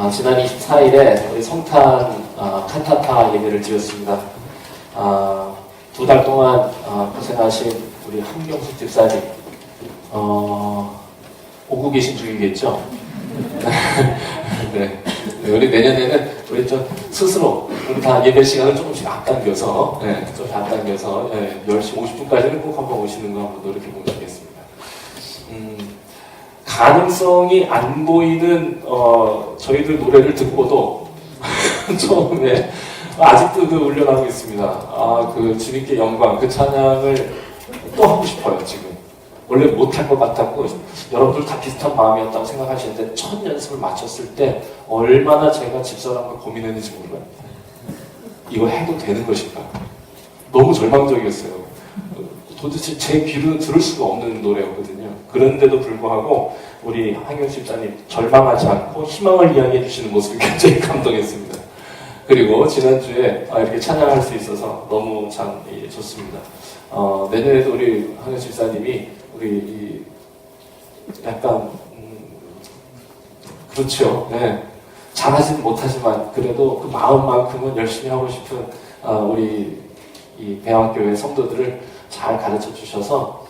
지난 24일에 우리 성탄 칸타타 예배를 드렸습니다. 2달 동안 고생하신 우리 한경숙 집사님, 오고 계신 중이겠죠? 네. 우리 내년에는 우리 좀 스스로 우리 다 예배 시간을 조금씩 앞당겨서, 조금씩 앞당겨서 10시 50분까지는 꼭 한번 오시는 거 한번 노력해 보시겠습니다. 가능성이 안 보이는 저희들 노래를 듣고도 처음에 아직도 울려나고 있습니다. 그 주님께 영광, 그 찬양을 또 하고 싶어요. 지금 원래 못할 것 같았고 여러분들 다 비슷한 마음이었다고 생각하시는데 첫 연습을 마쳤을 때 얼마나 제가 집사람과 고민했는지 몰라요. 이거 해도 되는 것인가? 너무 절망적이었어요. 도대체 제 귀로 들을 수가 없는 노래였거든요. 그런데도 불구하고 우리 한경 집사님 절망하지 않고 희망을 이야기해 주시는 모습이 굉장히 감동했습니다. 그리고 지난주에 이렇게 찬양할 수 있어서 너무 참 좋습니다. 내년에도 우리 한경 집사님이 우리 약간 그렇죠. 네. 잘하지는 못하지만 그래도 그 마음만큼은 열심히 하고 싶은 우리 이 배왕교회 성도들을 잘 가르쳐 주셔서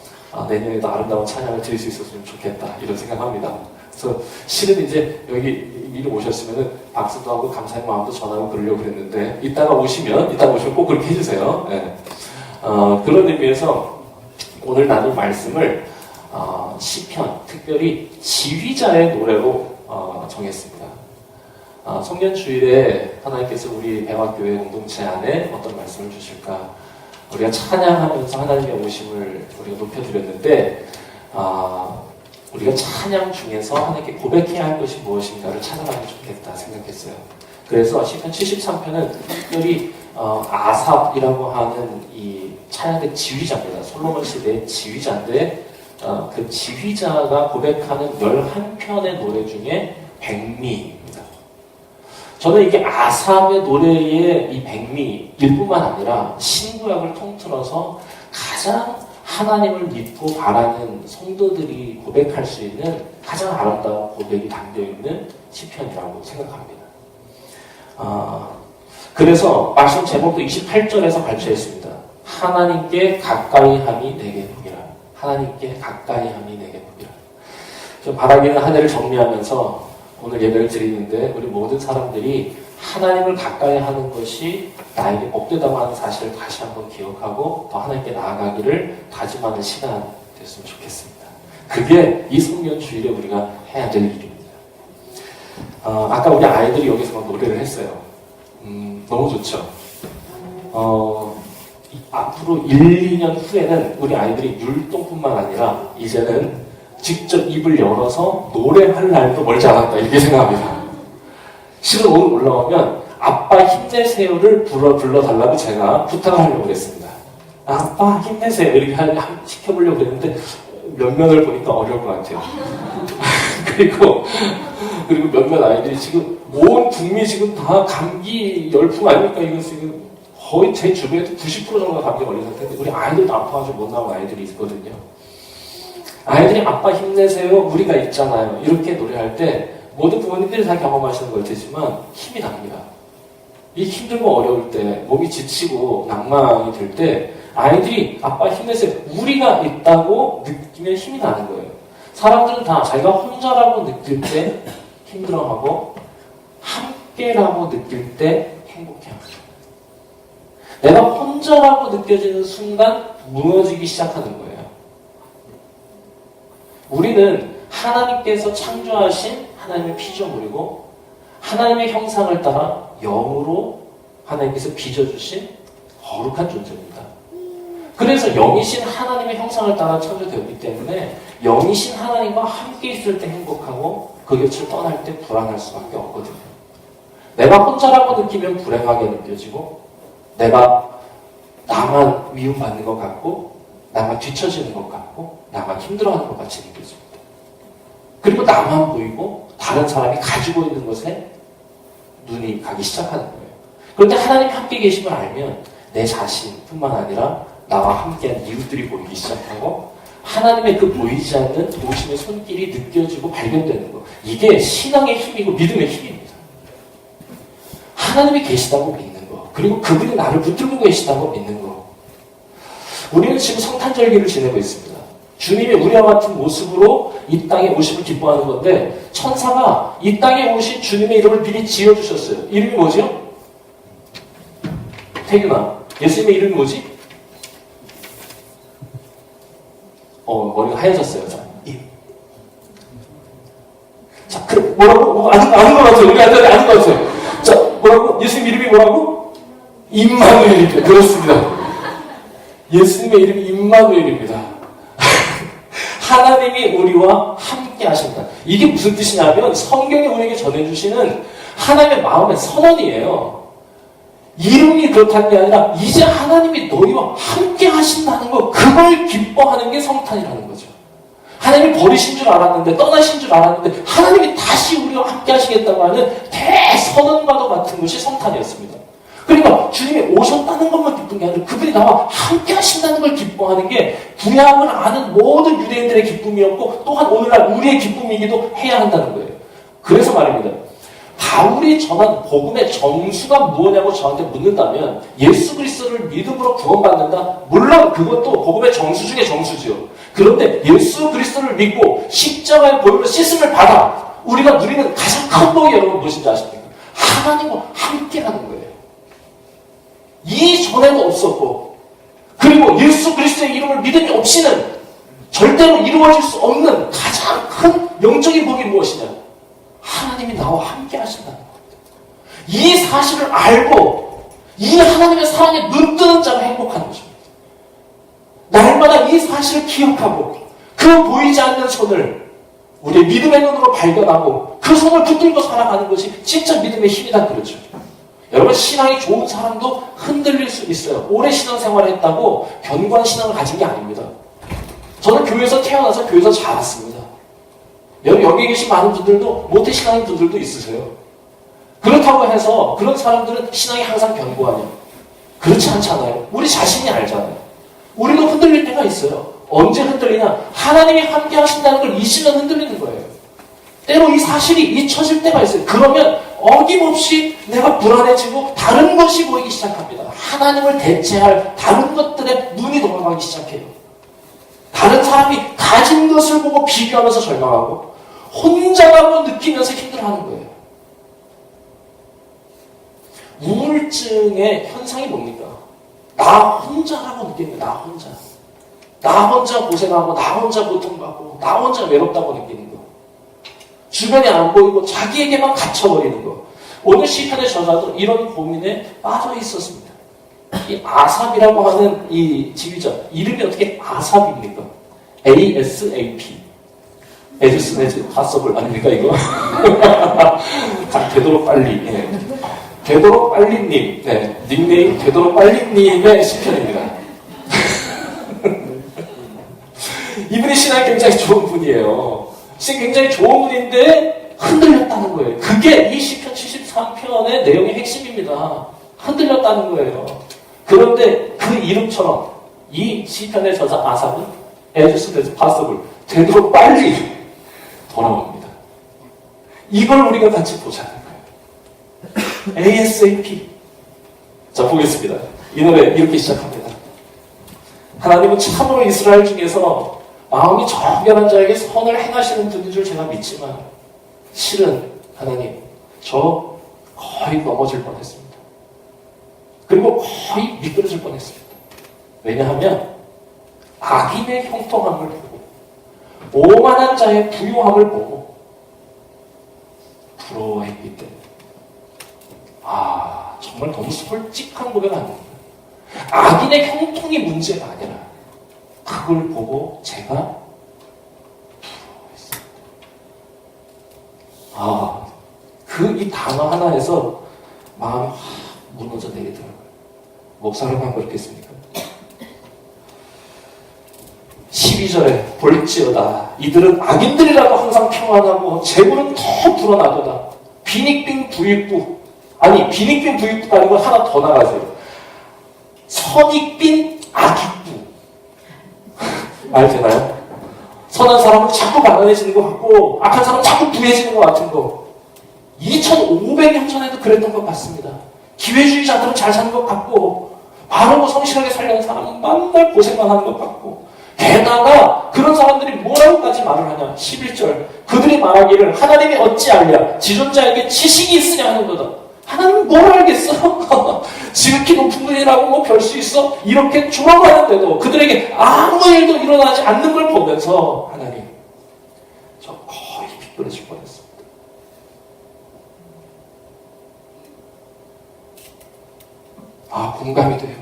내년에도 아름다운 찬양을 드릴 수 있었으면 좋겠다 이런 생각합니다. 그래서 실은 이제 여기 미리 오셨으면은 박수도 하고 감사의 마음도 전하고 그러려고 그랬는데 이따가 오시면 꼭 그렇게 해주세요. 네. 그런 의미에서 오늘 나눌 말씀을 시편, 특별히 지휘자의 노래로 정했습니다. 송년주일에 하나님께서 우리 배왕교회 공동체 안에 어떤 말씀을 주실까? 우리가 찬양하면서 하나님의 오심을 우리가 높여드렸는데 우리가 찬양 중에서 하나님께 고백해야 할 것이 무엇인가를 찾아가면 좋겠다 생각했어요. 그래서 시편 73편은 특별히 아삽이라고 하는 이 찬양대 지휘자입니다. 솔로몬 시대의 지휘자인데 그 지휘자가 고백하는 11편의 노래 중에 백미입니다. 저는 이게 아삽의 노래의 이 백미 일뿐만 아니라 신구약을 통틀어서 가장 하나님을 믿고 바라는 성도들이 고백할 수 있는 가장 아름다운 고백이 담겨있는 시편이라고 생각합니다. 그래서 말씀 제목도 28절에서 발표했습니다. 하나님께 가까이 함이 내게 복이라. 하나님께 가까이 함이 내게 복이라. 저 바라기는 한 해를 정리하면서 오늘 예배를 드리는데 우리 모든 사람들이 하나님을 가까이 하는 것이 나에게 복되다고 하는 사실을 다시 한번 기억하고 더 하나님께 나아가기를 다짐하는 시간 됐으면 좋겠습니다. 그게 이 송년주일에 우리가 해야 될 일입니다. 아까 우리 아이들이 여기서 막 노래를 했어요. 너무 좋죠. 앞으로 1, 2년 후에는 우리 아이들이 율동뿐만 아니라 이제는 직접 입을 열어서 노래할 날도 멀지 않았다 이렇게 생각합니다. 실은 오늘 올라오면 아빠 힘내세요를 불러달라고 제가 부탁을 하려고 했습니다. 아빠 힘내세요 이렇게 시켜보려고 했는데 몇몇을 보니까 어려울 것 같아요. 그리고 몇몇 아이들이 지금 온 국민이 지금 다 감기 열풍 아닙니까? 이거 지금 거의 제 주변에도 90% 정도가 감기 걸린 상태인데 우리 아이들도 아파가지고 못 나온 아이들이 있거든요. 아이들이 아빠 힘내세요 우리가 있잖아요 이렇게 노래할 때 모든 부모님들이 다 경험하시는 걸 테지만 힘이 납니다. 이 힘들고 어려울 때 몸이 지치고 낭망이 들 때 아이들이 아빠 힘내세요 우리가 있다고 느끼면 힘이 나는 거예요. 사람들은 다 자기가 혼자라고 느낄 때 힘들어하고 함께라고 느낄 때 행복해합니다. 내가 혼자라고 느껴지는 순간 무너지기 시작하는 거예요. 우리는 하나님께서 창조하신 하나님의 피조물이고 하나님의 형상을 따라 영으로 하나님께서 빚어주신 거룩한 존재입니다. 그래서 영이신 하나님의 형상을 따라 창조되었기 때문에 영이신 하나님과 함께 있을 때 행복하고 그 곁을 떠날 때 불안할 수밖에 없거든요. 내가 혼자라고 느끼면 불행하게 느껴지고 내가 나만 미움받는 것 같고 나만 뒤처지는 것 같고 나만 힘들어하는 것 같이 느껴집니다. 그리고 나만 보이고 다른 사람이 가지고 있는 것에 눈이 가기 시작하는 거예요. 그런데 하나님이 함께 계심을 알면 내 자신뿐만 아니라 나와 함께한 이웃들이 보이기 시작하고 하나님의 그 보이지 않는 도심의 손길이 느껴지고 발견되는 거. 이게 신앙의 힘이고 믿음의 힘입니다. 하나님이 계시다고 믿는 거. 그리고 그분이 나를 붙들고 계시다고 믿는 거. 우리는 지금 성탄절기를 지내고 있습니다. 주님이 우리와 같은 모습으로 이 땅에 오심을 기뻐하는 건데 천사가 이 땅에 오신 주님의 이름을 미리 지어주셨어요. 이름이 뭐죠? 태균아, 예수님의 이름이 뭐지? 머리가 하얘졌어요. 자, 자, 뭐라고? 아는 것 같아요. 우리 아는 것 같아요. 자, 뭐라고? 예수님 이름이 뭐라고? 임마누엘입니다. 그렇습니다. 예수님의 이름이 임마누엘입니다. 하나님이 우리와 함께 하신다. 이게 무슨 뜻이냐면 성경이 우리에게 전해주시는 하나님의 마음의 선언이에요. 이름이 그렇다는 게 아니라 이제 하나님이 너희와 함께 하신다는 거, 그걸 기뻐하는 게 성탄이라는 거죠. 하나님이 버리신 줄 알았는데, 떠나신 줄 알았는데 하나님이 다시 우리와 함께 하시겠다고 하는 대선언과도 같은 것이 성탄이었습니다. 그러니까 주님이 오셨다는 것만 기쁜 게 아니라 그분이 나와 함께 하신다는 걸 기뻐하는 게 구약을 아는 모든 유대인들의 기쁨이었고 또한 오늘날 우리의 기쁨이기도 해야 한다는 거예요. 그래서 말입니다. 바울이 전한 복음의 정수가 무엇냐고 저한테 묻는다면 예수 그리스도를 믿음으로 구원받는다? 물론 그것도 복음의 정수 중에 정수죠. 그런데 예수 그리스도를 믿고 십자가의 보혈로 씻음을 받아 우리가 누리는 가장 큰 복이 여러분 무엇인지 아십니까? 하나님과 함께라는 거예요. 이전에도 없었고, 그리고 예수 그리스도의 이름을 믿음이 없이는 절대로 이루어질 수 없는 가장 큰 영적인 복이 무엇이냐? 하나님이 나와 함께 하신다는 겁니다. 이 사실을 알고 이 하나님의 사랑에 눈뜨는 자가 행복한 것입니다. 날마다 이 사실을 기억하고 그 보이지 않는 손을 우리의 믿음의 눈으로 발견하고 그 손을 붙들고 살아가는 것이 진짜 믿음의 힘이다 그러죠. 여러분, 신앙이 좋은 사람도 흔들릴 수 있어요. 오래 신앙생활을 했다고 견고한 신앙을 가진 게 아닙니다. 저는 교회에서 태어나서 교회에서 자랐습니다. 여기 계신 많은 분들도 모태신앙인 분들도 있으세요. 그렇다고 해서 그런 사람들은 신앙이 항상 견고하냐? 그렇지 않잖아요. 우리 자신이 알잖아요. 우리도 흔들릴 때가 있어요. 언제 흔들리냐? 하나님이 함께 하신다는 걸 잊으면 흔들리는 거예요. 때로 이 사실이 잊혀질 때가 있어요. 그러면 어김없이 내가 불안해지고 다른 것이 보이기 시작합니다. 하나님을 대체할 다른 것들에 눈이 돌아가기 시작해요. 다른 사람이 가진 것을 보고 비교하면서 절망하고 혼자라고 느끼면서 힘들어하는 거예요. 우울증의 현상이 뭡니까? 나 혼자라고 느끼는 거예요. 나 혼자 고생하고 나 혼자 고통받고 나 혼자 외롭다고 느끼는 거. 주변이 안 보이고 자기에게만 갇혀버리는 거. 오늘 시편의 저자도 이런 고민에 빠져 있었습니다. 이 아삽이라고 하는 이 지휘자, 이름이 어떻게 아삽입니까? ASAP. 에듀스네즈 파서블 아닙니까, 이거? 되도록 빨리. 예. 되도록 빨리님. 네. 닉네임 되도록 빨리님의 시편입니다. 이분이 신앙이 굉장히 좋은 분이에요. 굉장히 좋은 분인데 흔들렸다는 거예요. 그게 이 시편 73편의 내용의 핵심입니다. 흔들렸다는 거예요. 그런데 그 이름처럼 이 시편의 저자 아삽은 as soon as possible, 되도록 빨리 돌아옵니다. 이걸 우리가 같이 보자는 거예요. ASAP. 자, 보겠습니다. 이 노래 이렇게 시작합니다. 하나님은 참으로 이스라엘 중에서 마음이 정결한 자에게 선을 행하시는 분인 줄 제가 믿지만 실은 하나님, 저 거의 넘어질 뻔했습니다. 그리고 거의 미끄러질 뻔했습니다. 왜냐하면 악인의 형통함을 보고 오만한 자의 부유함을 보고 부러워했기 때문에 정말 너무 솔직한 고백 아닙니까? 악인의 형통이 문제가 아니라 그걸 보고 제가 부러워했습니다. 이 단어 하나에서 마음이 확 무너져 내리더라고요. 목사라고 그렇겠습니까? 12절에 볼지어다 이들은 악인들이라도 항상 평안하고 재물은 더 불어나도다. 빈익빈 부익부, 아니 빈익빈 부익부가 아니고 하나 더 나가세요. 선익빈 악익부. 말 되나요? 선한 사람은 자꾸 가난해지는 것 같고 악한 사람은 자꾸 부해지는 것 같은 거. 2500년 전에도 그랬던 것 같습니다. 기회주의자들은 잘 사는 것 같고 바르고 성실하게 살려는 사람은 맨날 고생만 하는 것 같고 게다가 그런 사람들이 뭐라고까지 말을 하냐 11절 그들이 말하기를 하나님이 어찌알랴 지존자에게 지식이 있으냐 하는 거다. 하나님은 뭘 알겠어? 지극히 높은 분이라고 뭐 별 수 있어? 이렇게 조롱하는데도 그들에게 아무 일도 일어나지 않는 걸 보면서 하나님 저 거의 비뚤어질 뻔했습니다. 아, 공감이 돼요.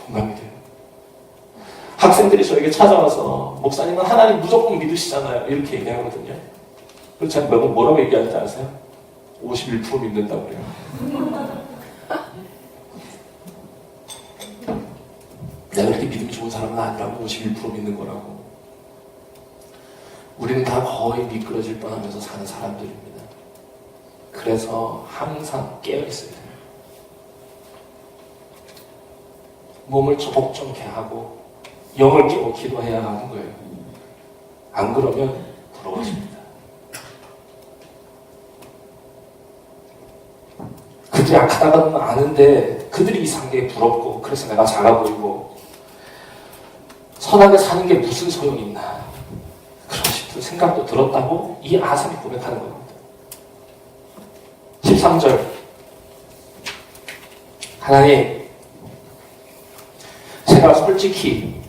공감이 돼요. 학생들이 저에게 찾아와서 목사님은 하나님 무조건 믿으시잖아요. 이렇게 얘기하거든요. 그래서 제가 뭐라고 얘기하는지 아세요? 51% 믿는다고 그래요. 내가 그렇게 믿음이 좋은 사람은 아니라고 51% 믿는 거라고. 우리는 다 거의 미끄러질 뻔하면서 사는 사람들입니다. 그래서 항상 깨어있어야 돼요. 몸을 조복종케 하고 영을 깨고 기도해야 하는 거예요. 안 그러면 부러워집니다. 그들이 약하다고는 아는데 그들이 이상한 게 부럽고 그래서 내가 작아 보이고 선하게 사는 게 무슨 소용이 있나 그런 싶은 생각도 들었다고 이 아삽이 고백하는 겁니다. 13절 하나님 제가 솔직히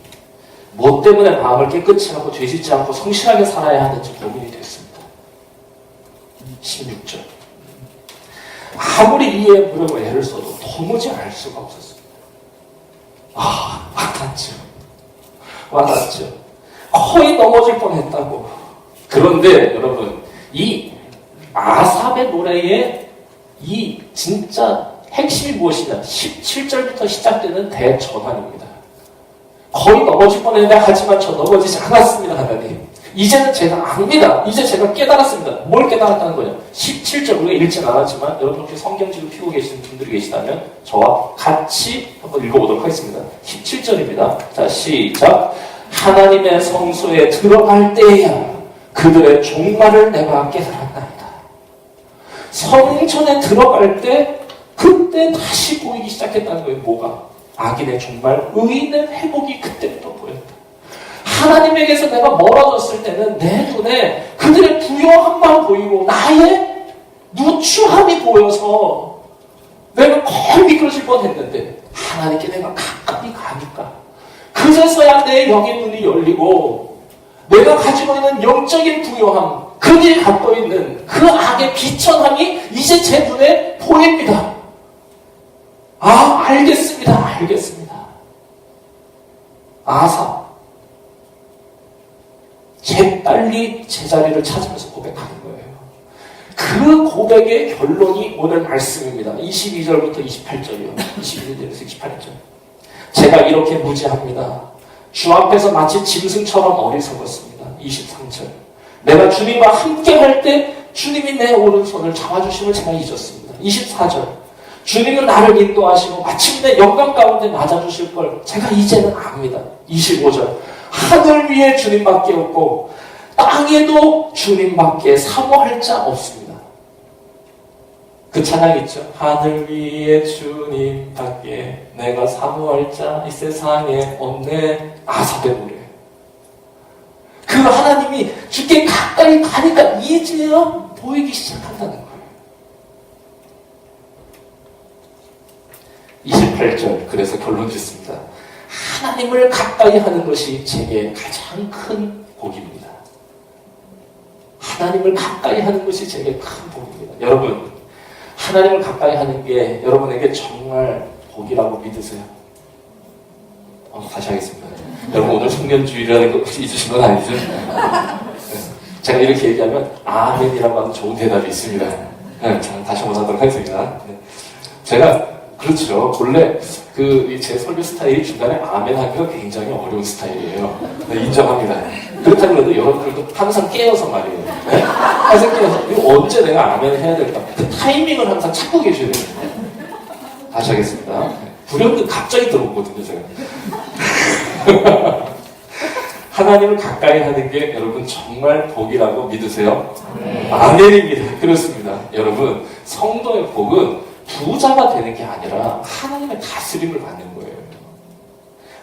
뭐 때문에 마음을 깨끗이 하고 죄짓지 않고 성실하게 살아야 하는지 고민이 됐습니다. 16절 아무리 이해해보려고 애를 써도 도무지 알 수가 없었습니다. 아, 와닿죠. 거의 넘어질 뻔했다고. 그런데 여러분 이 아삽의 노래의 이 진짜 핵심이 무엇이냐 17절부터 시작되는 대전환입니다. 거의 넘어질 뻔했는데 하지만 저 넘어지지 않았습니다. 하나님 이제는 제가 압니다. 이제 제가 깨달았습니다. 뭘 깨달았다는 거냐 17절 우리가 읽진 않았지만 여러분 혹시 성경책을 피고 계시는 분들이 계시다면 저와 같이 한번 읽어보도록 하겠습니다. 17절입니다. 자 시작 하나님의 성소에 들어갈 때에야 그들의 종말을 내가 깨달았나이다. 성전에 들어갈 때 그때 다시 보이기 시작했다는 거예요. 뭐가? 악인의 종말, 의인의 회복이 그때부터 보였다. 하나님에게서 내가 멀어졌을 때는 내 눈에 그들의 부요함만 보이고 나의 누추함이 보여서 내가 거의 미끄러질 뻔했는데 하나님께 내가 가까이 가니까 그제서야 내 영의 눈이 열리고 내가 가지고 있는 영적인 부요함, 그들이 갖고 있는 그 악의 비천함이 이제 제 눈에 보입니다. 아, 알겠습니다. 아삽 재빨리 제자리를 찾으면서 고백하는 거예요. 그 고백의 결론이 오늘 말씀입니다. 22절부터 28절이요. 21절에서 28절. 제가 이렇게 무지합니다. 주 앞에서 마치 짐승처럼 어리석었습니다. 23절. 내가 주님과 함께 할 때 주님이 내 오른손을 잡아주심을 제가 잊었습니다. 24절. 주님은 나를 인도하시고 마침내 영광 가운데 맞아주실 걸 제가 이제는 압니다. 25절. 하늘 위에 주님밖에 없고 땅에도 주님밖에 사모할 자 없습니다. 그 찬양 있죠. 하늘 위에 주님밖에 내가 사모할 자 이 세상에 없네. 아삽의 노래. 그 하나님이 주께 가까이 가니까 이제야 보이기 시작한다는 거예요. 28절. 그래서 결론 짓습니다. 하나님을 가까이 하는 것이 제게 가장 큰 복입니다. 하나님을 가까이 하는 것이 제게 큰 복입니다. 여러분, 하나님을 가까이 하는 게 여러분에게 정말 복이라고 믿으세요? 다시 하겠습니다. 여러분 오늘 청년주의라는 거 혹시 잊으신 건 아니죠? 제가 이렇게 얘기하면 아멘이라고 하는 좋은 대답이 있습니다. 네, 다시 한번 하도록 하겠습니다. 네. 제가 그렇죠. 원래 제 설교 스타일이 중간에 아멘 하기가 굉장히 어려운 스타일이에요. 네, 인정합니다. 그렇다고 해도 여러분들도 항상 깨어서 말이에요. 네? 항상 깨어서 이거 언제 내가 아멘을 해야 될까? 그 타이밍을 항상 찾고 계셔야 돼요. 다시 하겠습니다. 불현듯 갑자기 들어오거든요, 제가. 하나님을 가까이 하는 게 여러분 정말 복이라고 믿으세요? 아멘입니다. 그렇습니다. 여러분, 성도의 복은 부자가 되는 게 아니라 하나님의 다스림을 받는 거예요.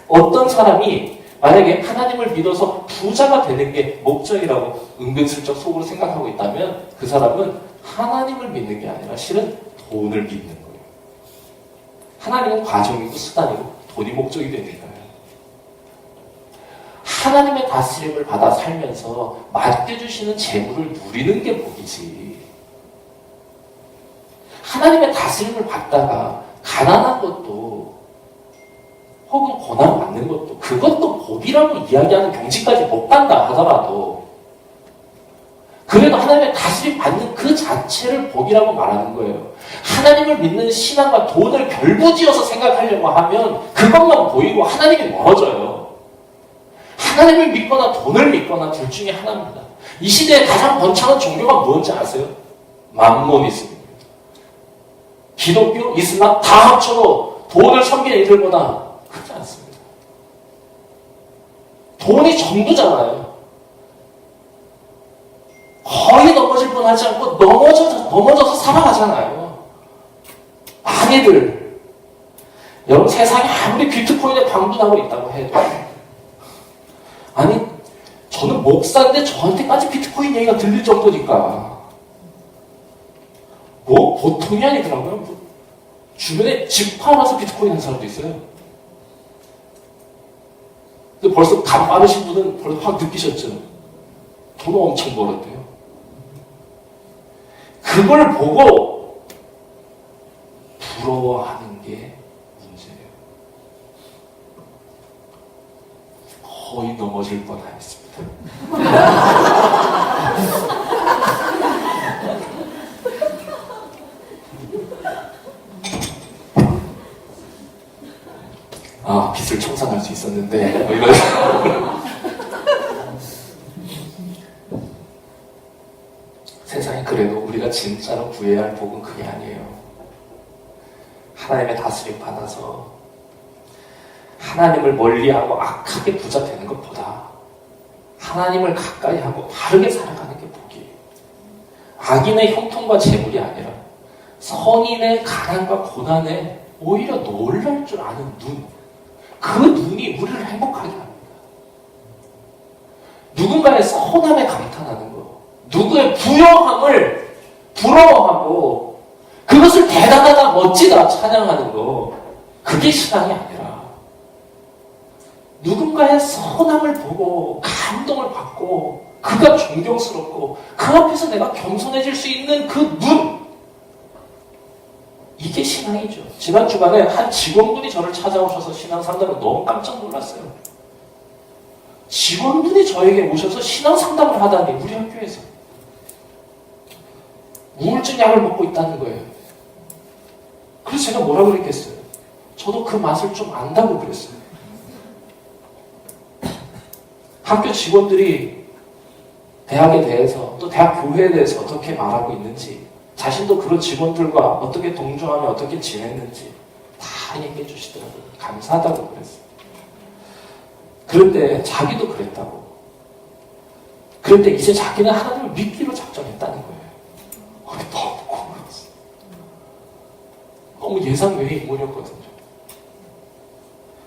어떤 사람이 만약에 하나님을 믿어서 부자가 되는 게 목적이라고 은근슬쩍 속으로 생각하고 있다면 그 사람은 하나님을 믿는 게 아니라 실은 돈을 믿는 거예요. 하나님은 과정이고 수단이고 돈이 목적이 되니까요. 하나님의 다스림을 받아 살면서 맡겨주시는 재물을 누리는 게 복이지. 하나님의 다스림을 받다가 가난한 것도 혹은 고난 받는 것도 그것도 복이라고 이야기하는 경지까지 못 간다 하더라도 그래도 하나님의 다스림 받는 그 자체를 복이라고 말하는 거예요. 하나님을 믿는 신앙과 돈을 결부지어서 생각하려고 하면 그것만 보이고 하나님이 멀어져요. 하나님을 믿거나 돈을 믿거나 둘 중에 하나입니다. 이 시대에 가장 번창한 종교가 뭔지 아세요? 맘모니즘입니다. 기독교, 이슬람 다 합쳐도 돈을 섬기는 이들보다 크지 않습니다. 돈이 전부잖아요. 거의 넘어질 뻔하지 않고 넘어져서 살아가잖아요. 많이들. 여러분 세상에 아무리 비트코인에 방문하고 있다고 해도 아니 저는 목사인데 저한테까지 비트코인 얘기가 들릴 정도니까 뭐 보통이 아니더라고요. 주변에 집 팔아서 비트코인 하는 사람도 있어요. 근데 벌써 감 빠르신 분은 벌써 확 느끼셨죠. 돈 엄청 벌었대요. 그걸 보고 부러워하는 게 문제예요. 거의 넘어질 뻔했습니다. 빚을 청산할 수 있었는데 뭐 이런 세상에 그래도 우리가 진짜로 구해야 할 복은 그게 아니에요. 하나님의 다스림 받아서 하나님을 멀리하고 악하게 부자 되는 것보다 하나님을 가까이 하고 바르게 살아가는 게 복이에요. 악인의 형통과 재물이 아니라 선인의 가난과 고난에 오히려 놀랄 줄 아는 눈, 그 눈이 우리를 행복하게 합니다. 누군가의 선함에 감탄하는 거, 누구의 부요함을 부러워하고 그것을 대단하다, 멋지다 찬양하는 거, 그게 신앙이 아니라 누군가의 선함을 보고 감동을 받고 그가 존경스럽고 그 앞에서 내가 겸손해질 수 있는 그 눈, 이게 신앙이죠. 지난 주간에 한 직원분이 저를 찾아오셔서 신앙 상담을 너무 깜짝 놀랐어요. 직원분이 저에게 오셔서 신앙 상담을 하다니 우리 학교에서 우울증 약을 먹고 있다는 거예요. 그래서 제가 뭐라 그랬겠어요? 저도 그 맛을 좀 안다고 그랬어요. 학교 직원들이 대학에 대해서 또 대학 교회에 대해서 어떻게 말하고 있는지, 자신도 그런 직원들과 어떻게 동조하며 어떻게 지냈는지 다 얘기해 주시더라고요. 감사하다고 그랬어요. 그런데 자기도 그랬다고. 그런데 이제 자기는 하나님을 믿기로 작정했다는 거예요. 너무 고마웠어요. 너무 예상 외의 인물이었거든요.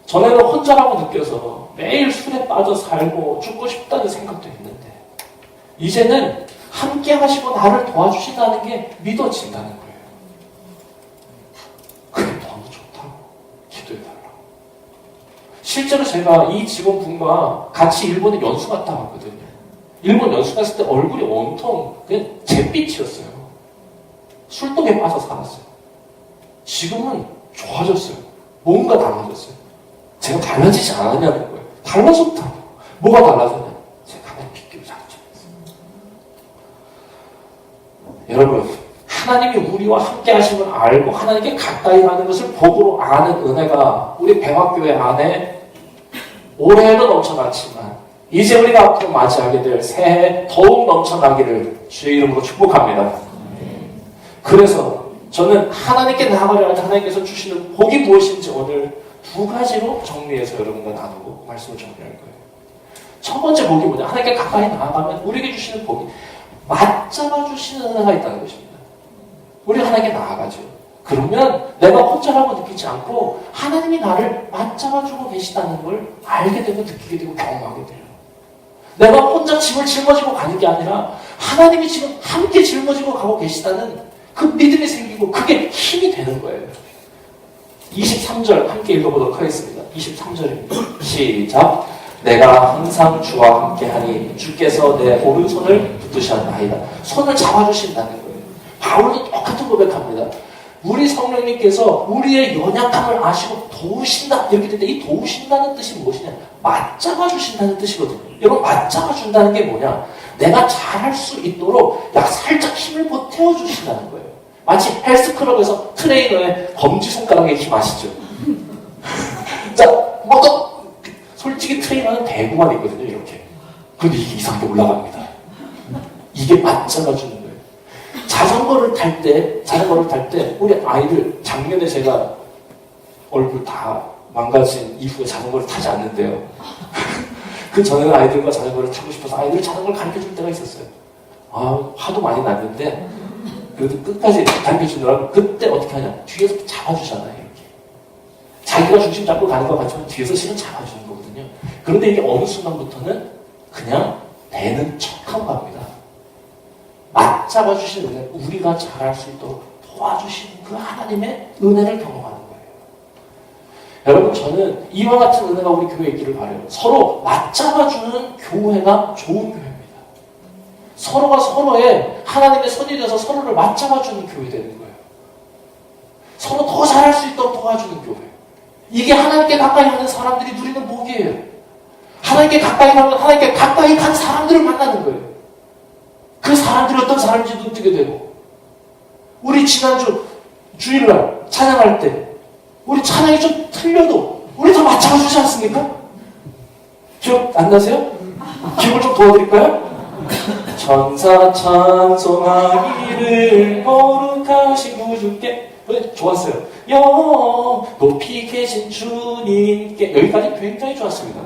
전에는 혼자라고 느껴서 매일 술에 빠져 살고 죽고 싶다는 생각도 했는데 이제는 함께 하시고 나를 도와주신다는 게 믿어진다는 거예요. 그게 너무 좋다고 기도해달라고. 실제로 제가 이 직원분과 같이 일본에 연수 갔다 왔거든요. 일본 연수 갔을 때 얼굴이 온통 그냥 잿빛이었어요. 술독에 빠져 살았어요. 지금은 좋아졌어요. 뭔가 달라졌어요. 제가 달라지지 않았냐는 거예요. 달라졌다고. 뭐가 달라졌냐? 제가 하나님 믿기로 작정했어요. 여러분, 하나님이 우리와 함께 하심을 알고 하나님께 가까이 가는 것을 복으로 아는 은혜가 우리 배화교회 안에 올해도 넘쳐났지만 이제 우리가 앞으로 맞이하게 될 새해 더욱 넘쳐나기를 주의 이름으로 축복합니다. 그래서 저는 하나님께 나아가려 할 때 하나님께서 주시는 복이 무엇인지 오늘 두 가지로 정리해서 여러분과 나누고 말씀을 정리할 거예요. 첫 번째 복이 뭐냐? 하나님께 가까이 나아가면 우리에게 주시는 복이 맞잡아 주시는 은혜가 있다는 것입니다. 우리 하나님께 나아가죠. 그러면 내가 혼자라고 느끼지 않고 하나님이 나를 맞잡아주고 계시다는 걸 알게 되고 느끼게 되고 경험하게 돼요. 내가 혼자 짐을 짊어지고 가는 게 아니라 하나님이 지금 함께 짊어지고 가고 계시다는 그 믿음이 생기고 그게 힘이 되는 거예요. 23절 함께 읽어보도록 하겠습니다. 23절입니다. 시작. 내가 항상 주와 함께하니 주께서 내 오른손을 붙드셨나이다. 손을 잡아주신다는 거예요. 바울도 똑같은 고백합니다. 우리 성령님께서 우리의 연약함을 아시고 도우신다. 이렇게 되는데 이 도우신다는 뜻이 무엇이냐? 맞잡아주신다는 뜻이거든요. 여러분 맞잡아준다는 게 뭐냐? 내가 잘할 수 있도록 살짝 힘을 보태워주신다는 거예요. 마치 헬스클럽에서 트레이너의 검지손가락에 힘 아시죠? 자, 솔직히 트레이너는 대구만 있거든요, 이렇게. 근데 이게 이상하게 올라갑니다. 이게 맞잡아주는 거예요. 자전거를 탈 때, 우리 아이들, 작년에 제가 얼굴 다 망가진 이후에 자전거를 타지 않는데요. 그 전에는 아이들과 자전거를 타고 싶어서 아이들 자전거를 가르쳐 줄 때가 있었어요. 화도 많이 났는데, 그래도 끝까지 가르쳐 주느라고 그때 어떻게 하냐. 뒤에서 잡아주잖아요, 이렇게. 자기가 중심 잡고 가는 것 같지만 뒤에서 실은 잡아주는 거거든요. 그런데 이게 어느 순간부터는 그냥 되는 척하고 갑니다. 맞잡아주시는 은혜, 우리가 잘할 수 있도록 도와주시는 그 하나님의 은혜를 경험하는 거예요. 여러분, 저는 이와 같은 은혜가 우리 교회에 있기를 바라요. 서로 맞잡아주는 교회가 좋은 교회입니다. 서로가 서로의 하나님의 손이 돼서 서로를 맞잡아주는 교회 되는 거예요. 서로 더 잘할 수 있도록 도와주는 교회. 이게 하나님께 가까이 하는 사람들이 누리는 복이에요. 하나님께 가까이 가면 하나님께 가까이 간 사람들을 만나는 거예요. 그 사람들이 어떤 사람인지 눈뜨게 되고, 우리 지난주 주일날 찬양할 때 우리 찬양이 좀 틀려도 우리 다 맞춰주지 않습니까? 기억 안 나세요? 기억을 좀 도와드릴까요? 천사 찬송하기를 거룩하시고 주께. 좋았어요. 높이 계신 주님께. 여기까지 굉장히 좋았습니다.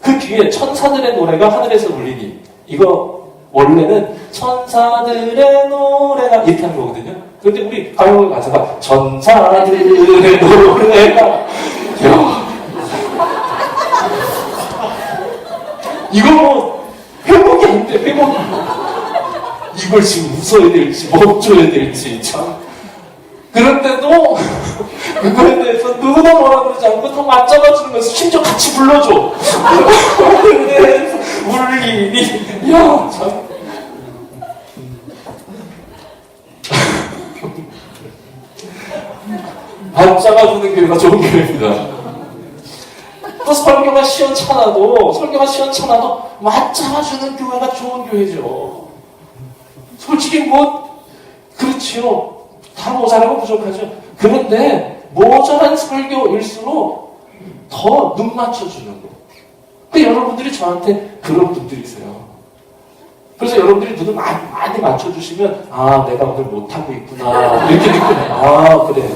그 뒤에 천사들의 노래가 하늘에서 울리니, 이거 원래는 천사들의 노래가 이렇게 하는 거거든요. 그런데 우리 가요 가사가 천사들의 노래가, 이거 회복이 안 돼, 회복이. 이걸 지금 웃어야 될지 멈춰야 될지 참. 그런데도 그거에 대해서 누구나 뭐라 그러지 않고 더 맞잡아주는 거예요. 심지어 같이 불러줘. 그래서 울리니, 참. 맞잡아주는 교회가 좋은 교회입니다. 또 설교가 시원찮아도 맞잡아주는 교회가 좋은 교회죠. 솔직히 그렇지요. 다 모자라고 부족하죠. 그런데 모자란 설교일수록 더 눈 맞춰주는 거. 여러분들이 저한테 그런 분들이세요. 그래서 여러분들이 눈을 많이 맞춰주시면 내가 오늘 못하고 있구나 이렇게 느껴요. 그래.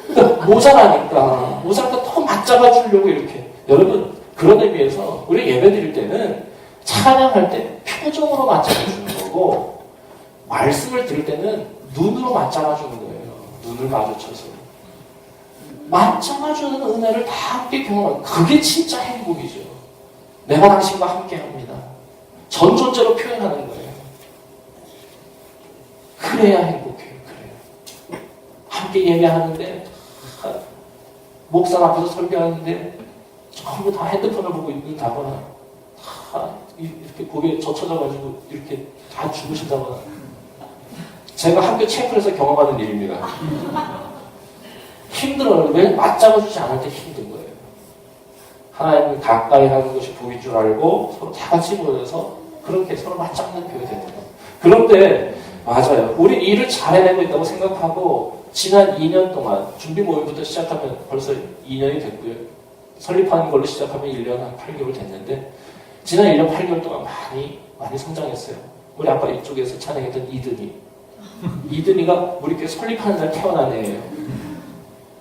그러니까 모자라니까 더 맞잡아주려고 이렇게. 여러분, 그런 의미에서 우리 예배 드릴 때는 찬양할 때 표정으로 맞잡아주는 거고, 말씀을 들을 때는 눈으로 맞잡아주는 거예요. 눈을 마주쳐서 맞잡아주는 은혜를 다 함께 경험하는, 그게 진짜 행복이죠. 내가 당신과 함께 합니다. 전존재로 표현하는 거예요. 그래야 행복해요. 그래요. 함께 예배하는데, 목사 앞에서 설교하는데 전부 다 핸드폰을 보고 있다거나, 다 이렇게 고개에 젖혀져가지고 이렇게 다 주무신다거나. 제가 학교 체크에서 경험하는 일입니다. 힘들어요. 왜? 맞잡아주지 않을 때 힘든 거예요. 하나님을 가까이 하는 것이 복인 줄 알고 서로 다 같이 모여서 그렇게 서로 맞잡는 교회 됩니다. 그런데 맞아요. 우리 일을 잘 해내고 있다고 생각하고 지난 2년 동안 준비 모임부터 시작하면 벌써 2년이 됐고요. 설립하는 걸로 시작하면 1년 한 8개월 됐는데, 지난 1년 8개월 동안 많이 성장했어요. 우리 아까 이쪽에서 찬양했던 이든이가 우리 교회 설립하는 날 태어난 애예요.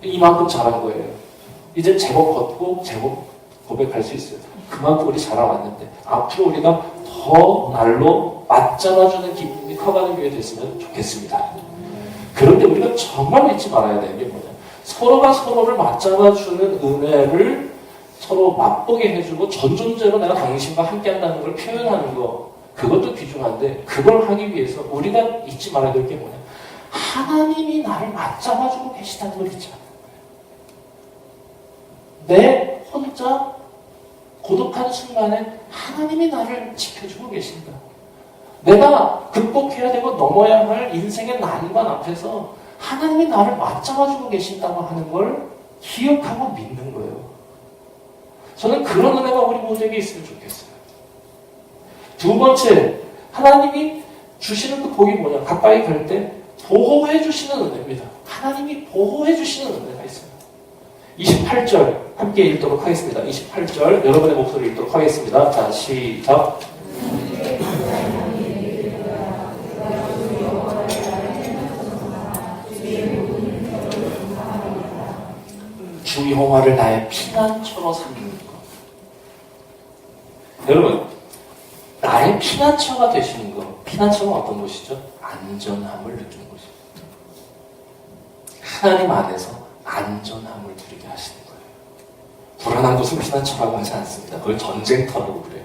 이만큼 잘한 거예요. 이제 제법 걷고 제법 고백할 수 있어요. 그만큼 우리 자라왔는데 앞으로 우리가 더 날로 맞잡아주는 기쁨이 커가는 교회 됐으면 좋겠습니다. 그런데 우리가 정말 잊지 말아야 되는 게 뭐냐. 서로가 서로를 맞잡아주는 은혜를 서로 맛보게 해주고 전존재로 내가 당신과 함께 한다는 걸 표현하는 거, 그것도 귀중한데, 그걸 하기 위해서 우리가 잊지 말아야 될 게 뭐냐. 하나님이 나를 맞잡아주고 계시다는 걸 잊지 않는 거예요. 내 혼자 고독한 순간에 하나님이 나를 지켜주고 계신다. 내가 극복해야 되고 넘어야 할 인생의 난관 앞에서 하나님이 나를 맞잡아주고 계신다고 하는 걸 기억하고 믿는 거예요. 저는 그런 은혜가 우리 모두에게 있으면 좋겠어요. 두 번째, 하나님이 주시는 그 복이 뭐냐. 가까이 갈 때 보호해 주시는 은혜입니다. 하나님이 보호해 주시는 은혜가 있어요. 28절 함께 읽도록 하겠습니다. 28절 여러분의 목소리 읽도록 하겠습니다. 자, 시작. 주 여호와를 나의 피난처로 삼는 것. 여러분, 나의 피난처가 되시는 것. 피난처가 어떤 곳이죠? 안전함을 느끼는 곳입니다. 하나님 안에서 안전함을 누리게 하시는 거예요. 불안한 곳은 피난처라고 하지 않습니다. 그걸 전쟁터라고 그래요.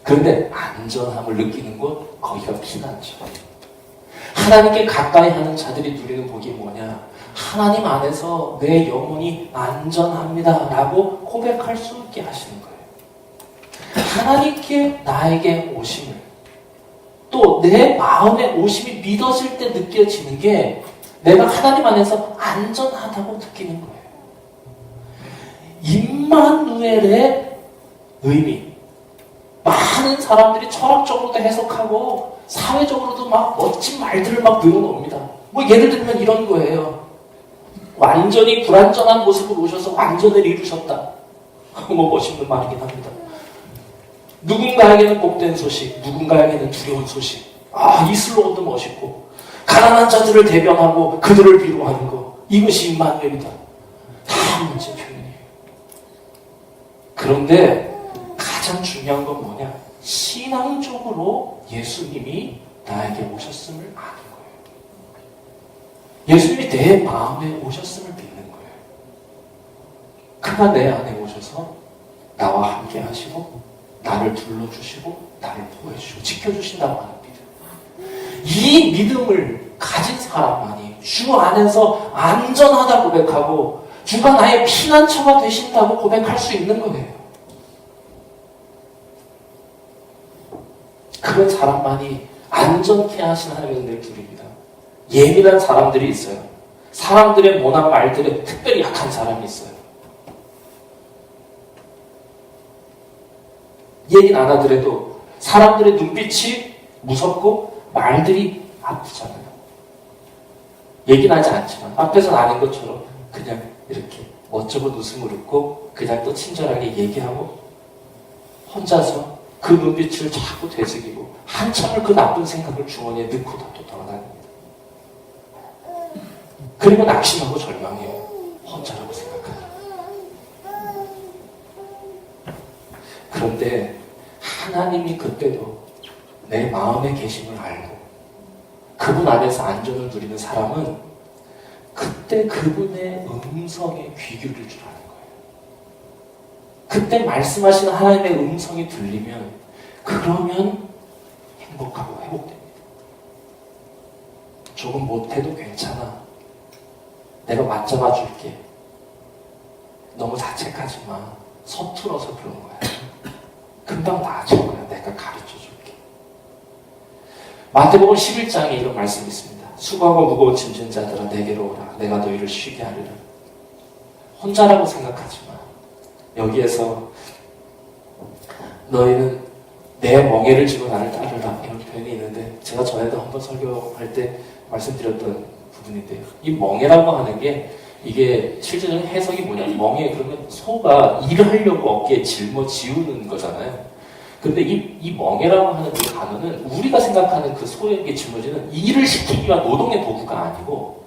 그런데 안전함을 느끼는 곳, 거기가 피난처. 하나님께 가까이 하는 자들이 누리는 복이 뭐냐? 하나님 안에서 내 영혼이 안전합니다 라고 고백할 수 있게 하시는 거예요. 하나님께 나에게 오심을, 또 내 마음에 오심이 믿어질 때 느껴지는 게 내가 하나님 안에서 안전하다고 느끼는 거예요. 임마누엘의 의미, 많은 사람들이 철학적으로도 해석하고 사회적으로도 막 멋진 말들을 막 늘어놓습니다. 뭐 예를 들면 이런 거예요. 완전히 불완전한 모습으로 오셔서 완전을 이루셨다. 뭐 멋있는 말이긴 합니다. 누군가에게는 복된 소식, 누군가에게는 두려운 소식. 이 슬로건도 멋있고, 가난한 자들을 대변하고 그들을 위로하는 거, 이것이 임마누엘이다. 다 멋진 표현이에요. 그런데 가장 중요한 건 뭐냐? 신앙적으로 예수님이 나에게 오셨음을 아는 거예요. 예수님이 내 마음에 오셨음을 믿는 거예요. 그가 내 안에 오셔서 나와 함께 하시고 나를 둘러주시고 나를 보호해주시고 지켜주신다고 하는 믿음. 이 믿음을 가진 사람만이 주 안에서 안전하다 고백하고 주가 나의 피난처가 되신다고 고백할 수 있는 거예요. 그런 사람만이 안전케 하신 하나님의 은혜를 누립니다. 예민한 사람들이 있어요. 사람들의 모난 말들에 특별히 약한 사람이 있어요. 얘기는 안 하더라도 사람들의 눈빛이 무섭고 말들이 아프잖아요. 얘기는 하지 않지만 앞에서는 아닌 것처럼 그냥 이렇게 멋쩍은 웃음을 웃고 그냥 또 친절하게 얘기하고 혼자서 그 눈빛을 자꾸 되새기고 한참을 그 나쁜 생각을 주머니에 넣고 또 돌아다닙니다. 그리고 낙심하고 절망해요. 혼자라고 생각하니. 그런데 하나님이 그때도 내 마음의 계심을 알고 그분 안에서 안전을 누리는 사람은 그때 그분의 음성에 귀 기울일 줄 아는 거예요. 그때 말씀하시는 하나님의 음성이 들리면 그러면 행복하고 회복됩니다. 조금 못해도 괜찮아. 내가 맞잡아 줄게. 너무 자책하지 마. 서툴어서 그런 거야. 금방 나아질 거야. 내가 가르쳐 줄게. 마태복음 11장에 이런 말씀이 있습니다. 수고하고 무거운 짐진 자들아 내게로 오라. 내가 너희를 쉬게 하리라. 혼자라고 생각하지 마. 여기에서 너희는 내 멍에를 지고 나를 따르라. 이런 표현이 있는데 제가 전에도 한번 설교할 때 말씀드렸던 부분인데요. 이 멍에라고 하는 게 이게 실제적인 해석이 뭐냐면 멍에 그러면 소가 일을 하려고 어깨에 짊어지우는 거잖아요. 근데 이 멍에라고 하는 이 단어는 우리가 생각하는 그 소에게 짊어지는 일을 시키기 위한 노동의 도구가 아니고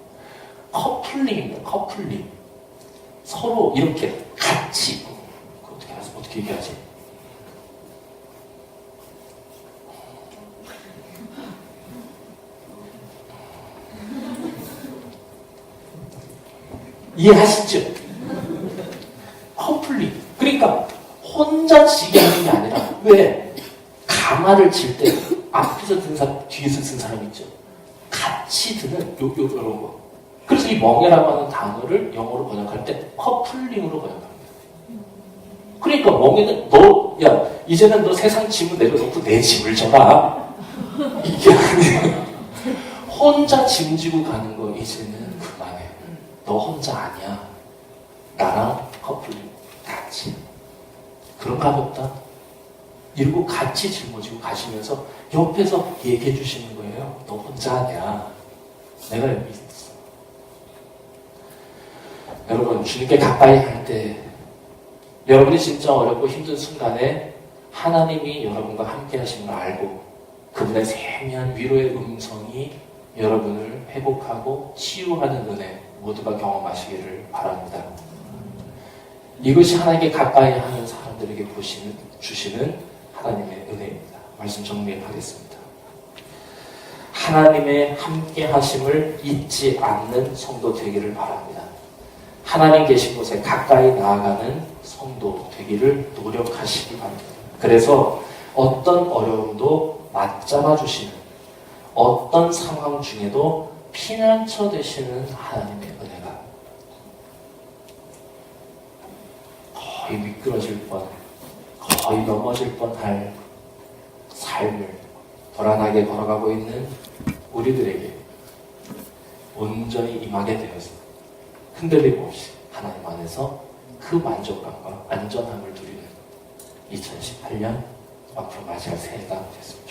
커플링입니다. 커플링. 서로 이렇게 같이 어떻게 얘기하지? 이해하시죠? 커플링. 그러니까 혼자 지게 하는 게 아니라 왜? 가마를 칠 때 앞에서 든 사람, 뒤에서 든 사람 있죠? 같이 드는 요런 거. 그래서 이 멍해라고 하는 단어를 영어로 번역할 때 커플링으로 번역합니다. 그러니까 멍해는 야, 이제는 너 세상 짐을 내려놓고 내 짐을 져라. 이게 아니에요. 혼자 짐지고 가는 거 이제는 그만해. 너 혼자 아니야. 나랑 커플링 같이. 그럼 가볍다. 이러고 같이 짊어지고 가시면서 옆에서 얘기해 주시는 거예요. 너 혼자 아니야. 내가 여기 있어. 여러분, 주님께 가까이 할 때 여러분이 진짜 어렵고 힘든 순간에 하나님이 여러분과 함께 하심을 알고 그분의 세미한 위로의 음성이 여러분을 회복하고 치유하는 은혜 모두가 경험하시기를 바랍니다. 이것이 하나님께 가까이 하는 사람들에게 주시는 하나님의 은혜입니다. 말씀 정리하겠습니다. 하나님의 함께 하심을 잊지 않는 성도 되기를 바랍니다. 하나님 계신 곳에 가까이 나아가는 성도 되기를 노력하시기 바랍니다. 그래서 어떤 어려움도 맞잡아 주시는, 어떤 상황 중에도 피난처 되시는 하나님의 은혜가 거의 미끄러질 뻔, 거의 넘어질 뻔할 삶을 불안하게 걸어가고 있는 우리들에게 온전히 임하게 되어서 흔들림 없이 하나님 안에서 그 만족감과 안전함을 누리는 2018년 앞으로 맞이할 새해가 됐습니다.